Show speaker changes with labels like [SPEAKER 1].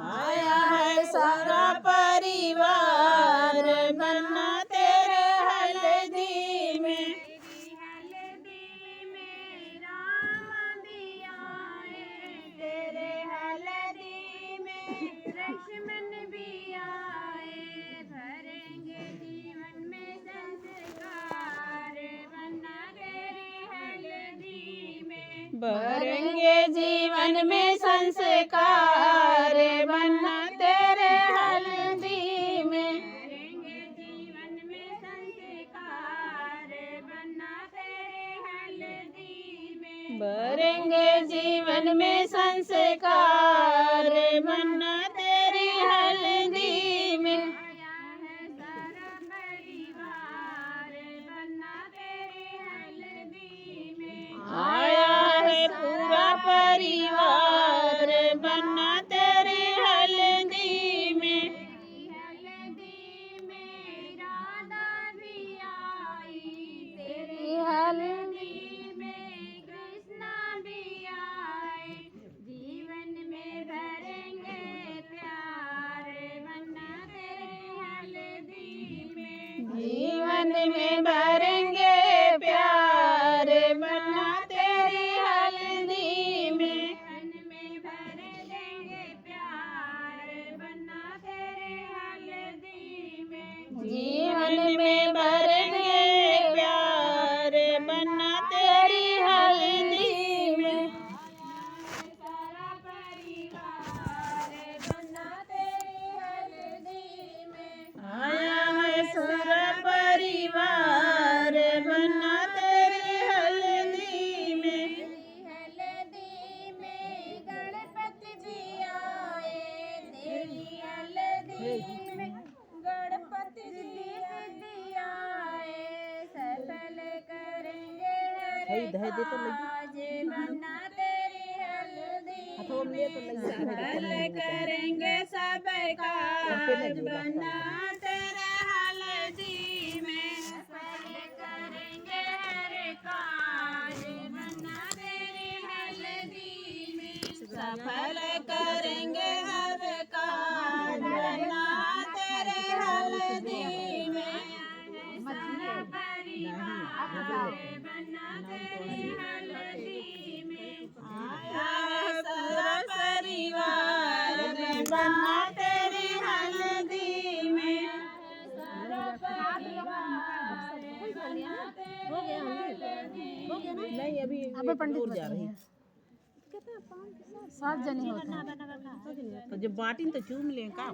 [SPEAKER 1] आया है सारा परिवार बनना तेरे हल्दी में। तेरे हल्दी में लक्ष्मण भी आए, भरेंगे जीवन में संस्कार बनना तेरे हल्दी में। भरेंगे जीवन में संस्कार बनना तेरे हल्दी में। भरेंगे जीवन में संस्कार बनना तेरे हल्दी में। भरेंगे जीवन में संस्कार बनना तेरी हल्दी में। आया है सारा परिवार बनना तेरी हल्दी में। आया है पूरा परिवार बनना तेरी हल्दी में। हल्दी में राधा भी आई, तेरी हल्दी में कृष्णा भी आए, जीवन में भरेंगे प्यार बनना तेरी हल्दी में। जीवन में भरेंगे प्यार बनना तेरी हल्दी में। जीवन में भर देंगे प्यार बनना तेरे हल्दी में। जीवन में भरेंगे प्यार बनना तेरी हल्दी में। सारा परिवार बनना तेरी हल्दी में। आया है सारा परिवार बनना तेरी हल्दी में। हल्दी में गणपति जी आए, तेरी हल्दी में गणपति जी आए, सफल करेंगे हर काज बनना तेरी हल्दी में। सफल करेंगे सब काज बनना तेरे हल्दी में। सफल करेंगे हर काज बनना तेरी हल्दी में। सफल करेंगे हर काज बनना तेरे हल्दी में। सारा परिवार बनना तेरी हल्दी में। आया है सारा परिवार बनना तेरी हल्दी में। सारा परिवार बनना तेरी हल्दी में।
[SPEAKER 2] नहीं अभी पंडित जा रही
[SPEAKER 1] 7 जने होते हैं।
[SPEAKER 2] तो जब बाटी तो चूम लें का